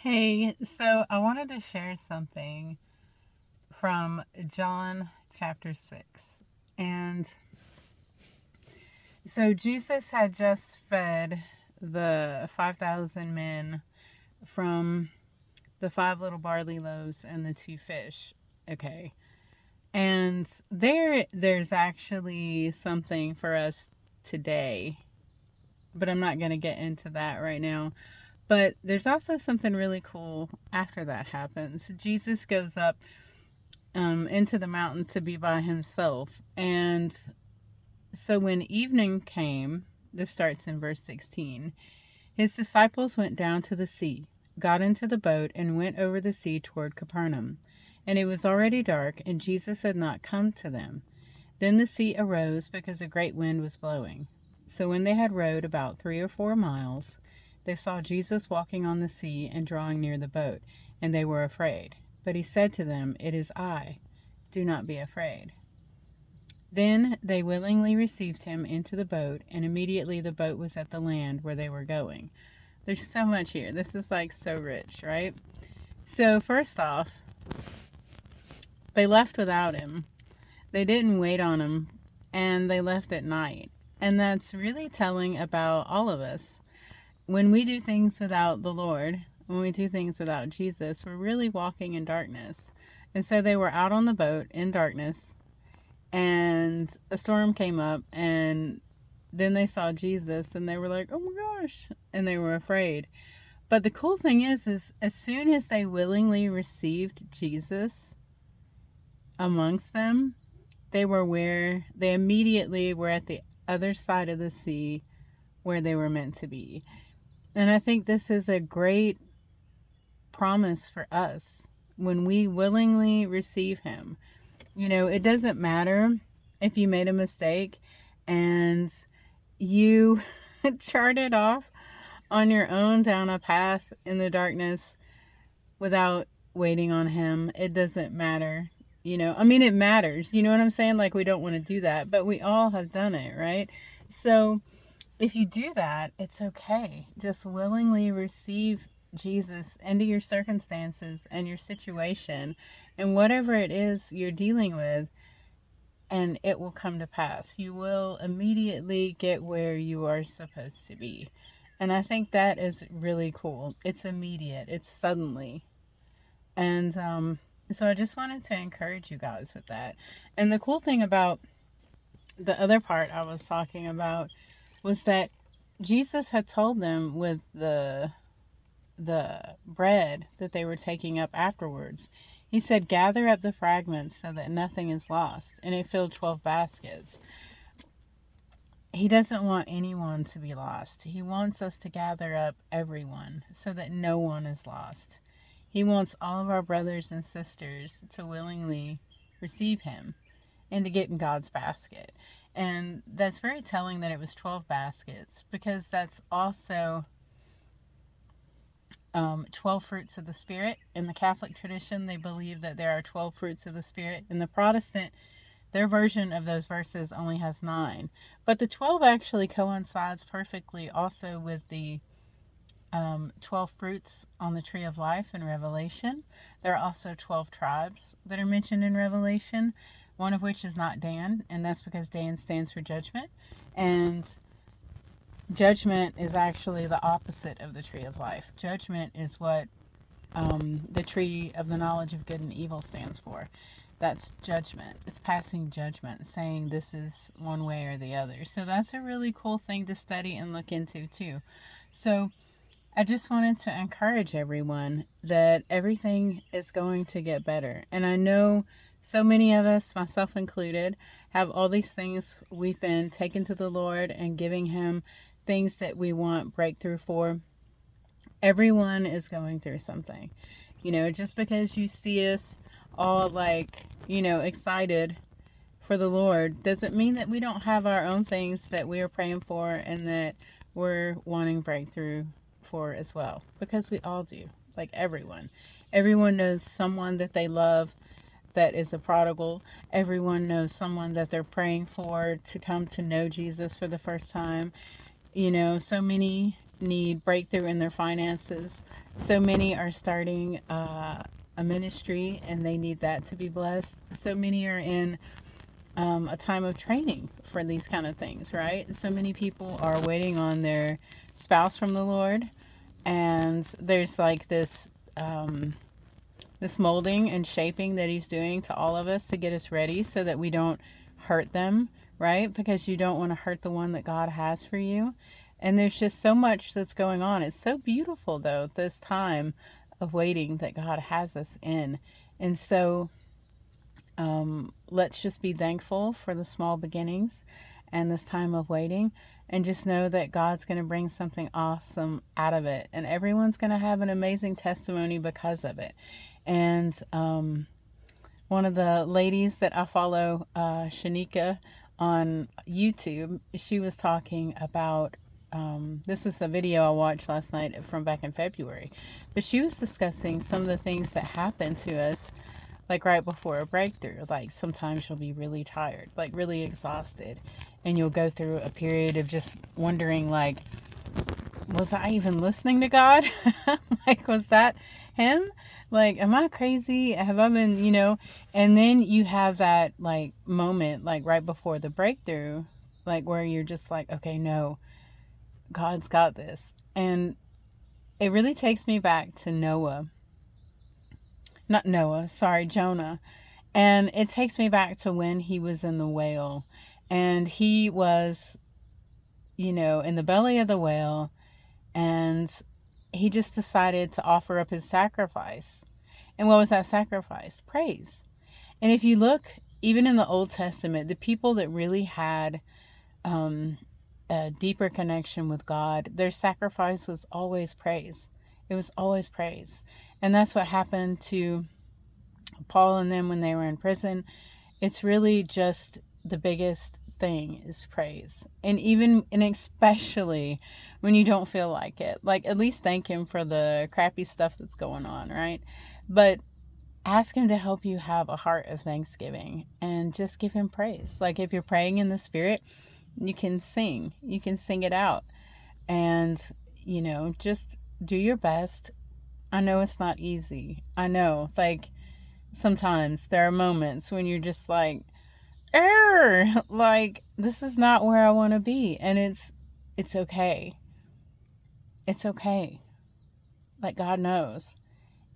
Hey, so I wanted to share something from John chapter 6. And so Jesus had just fed the 5,000 men from the five little barley loaves and the two fish. Okay. And there's actually something for us today, but I'm not going to get into that right now. But there's also something really cool after that happens. Jesus goes up into the mountain to be by himself. And so when evening came, this starts in verse 16, his disciples went down to the sea, got into the boat, and went over the sea toward Capernaum. And it was already dark, and Jesus had not come to them. Then the sea arose because a great wind was blowing. So when they had rowed about 3 or 4 miles, they saw Jesus walking on the sea and drawing near the boat, and they were afraid. But he said to them, "It is I. Do not be afraid." Then they willingly received him into the boat, and immediately the boat was at the land where they were going. There's so much here. This is like so rich, right? So, first off, they left without him. They didn't wait on him, and they left at night. And that's really telling about all of us. When we do things without the Lord, when we do things without Jesus, we're really walking in darkness. And so they were out on the boat in darkness, and a storm came up, and then they saw Jesus and they were like, "Oh my gosh," and they were afraid. But the cool thing is as soon as they willingly received Jesus amongst them, they immediately were at the other side of the sea where they were meant to be. And I think this is a great promise for us when we willingly receive him. It doesn't matter if you made a mistake and you charted off on your own down a path in the darkness without waiting on him. It doesn't matter. It matters. You know what I'm saying? Like, we don't want to do that, but we all have done it, right? So if you do that, it's okay. Just willingly receive Jesus into your circumstances and your situation and whatever it is you're dealing with, and it will come to pass. You will immediately get where you are supposed to be. And I think that is really cool. It's immediate, it's suddenly. And so I just wanted to encourage you guys with that. And the cool thing about the other part I was talking about was that Jesus had told them with the bread that they were taking up afterwards. He said, "Gather up the fragments so that nothing is lost." And it filled 12 baskets. He doesn't want anyone to be lost. He wants us to gather up everyone so that no one is lost. He wants all of our brothers and sisters to willingly receive him and to get in God's basket. And that's very telling that it was 12 baskets, because that's also 12 fruits of the Spirit. In the Catholic tradition, they believe that there are 12 fruits of the Spirit. In the Protestant, their version of those verses only has 9. But the 12 actually coincides perfectly also with the 12 fruits on the tree of life in Revelation. There are also 12 tribes that are mentioned in Revelation, one of which is not Dan, and that's because Dan stands for judgment. And judgment is actually the opposite of the tree of life. Judgment is what the tree of the knowledge of good and evil stands for. That's judgment. It's passing judgment, saying this is one way or the other. So that's a really cool thing to study and look into too. So I just wanted to encourage everyone that everything is going to get better. And I know so many of us, myself included, have all these things we've been taking to the Lord and giving him things that we want breakthrough for. Everyone is going through something. Just because you see us all excited for the Lord doesn't mean that we don't have our own things that we are praying for and that we're wanting breakthrough for as well. Because we all do. Like everyone. Everyone knows someone that they love that is a prodigal. Everyone knows someone that they're praying for to come to know Jesus for the first time. So many need breakthrough in their finances. So many are starting a ministry and they need that to be blessed. So many are in a time of training for these kind of things, right? So many people are waiting on their spouse from the Lord, and there's like this molding and shaping that He's doing to all of us to get us ready so that we don't hurt them, right? Because you don't want to hurt the one that God has for you. And there's just so much that's going on. It's so beautiful, though, this time of waiting that God has us in. And so let's just be thankful for the small beginnings and this time of waiting, and just know that God's going to bring something awesome out of it, and everyone's going to have an amazing testimony because of it. And one of the ladies that I follow, Shanika, on YouTube, she was talking about this was a video I watched last night from back in February, but she was discussing some of the things that happen to us like right before a breakthrough. Like sometimes you'll be really tired, like really exhausted, and you'll go through a period of just wondering, like, was I even listening to God? Like, was that Him? Like, am I crazy? Have I been, and then you have that like moment, like right before the breakthrough, like where you're just like, okay, no, God's got this. And it really takes me back to Jonah. And it takes me back to when he was in the whale, and he was, in the belly of the whale, and he just decided to offer up his sacrifice. And what was that sacrifice? Praise. And if you look, even in the Old Testament, the people that really had a deeper connection with God, their sacrifice was always praise. It was always praise. And that's what happened to Paul and them when they were in prison. It's really just the biggest thing is praise. And especially when you don't feel like it, like at least thank Him for the crappy stuff that's going on, right? But ask Him to help you have a heart of thanksgiving and just give Him praise. Like if you're praying in the Spirit, you can sing it out, and just do your best. I know it's not easy. I know, like, sometimes there are moments when you're just like, like, this is not where I want to be. And it's okay. It's okay. Like, God knows.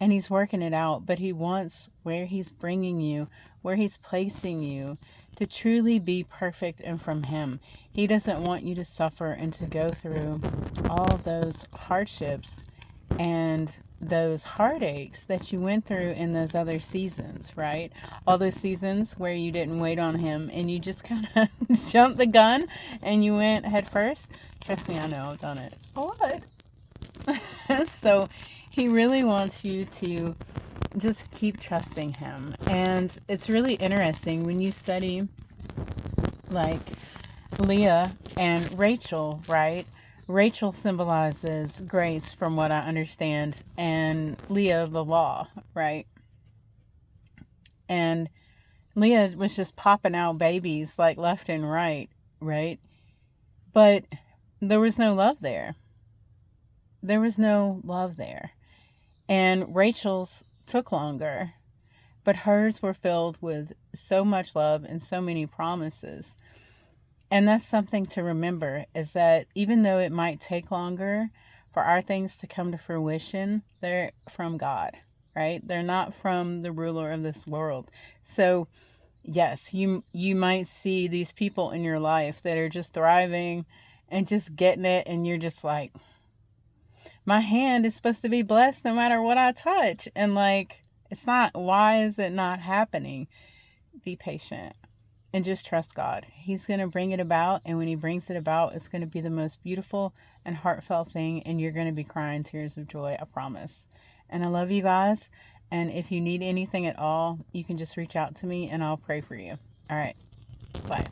And He's working it out. But He wants where He's bringing you, where He's placing you, to truly be perfect and from Him. He doesn't want you to suffer and to go through all of those hardships and those heartaches that you went through in those other seasons, right? All those seasons where you didn't wait on Him and you just kind of jumped the gun and you went head first. Trust me, I know, I've done it a lot. So He really wants you to just keep trusting Him. And it's really interesting when you study like Leah and Rachel, right? Rachel symbolizes grace, from what I understand, and Leah, the law, right? And Leah was just popping out babies like left and right, right? But there was no love there. There was no love there. And Rachel's took longer, but hers were filled with so much love and so many promises. And that's something to remember, is that even though it might take longer for our things to come to fruition, they're from God, right? They're not from the ruler of this world. So yes, you might see these people in your life that are just thriving and just getting it, and you're just like, my hand is supposed to be blessed no matter what I touch. And like, it's not, why is it not happening? Be patient. And just trust God. He's going to bring it about. And when He brings it about, it's going to be the most beautiful and heartfelt thing. And you're going to be crying tears of joy, I promise. And I love you guys. And if you need anything at all, you can just reach out to me and I'll pray for you. All right. Bye.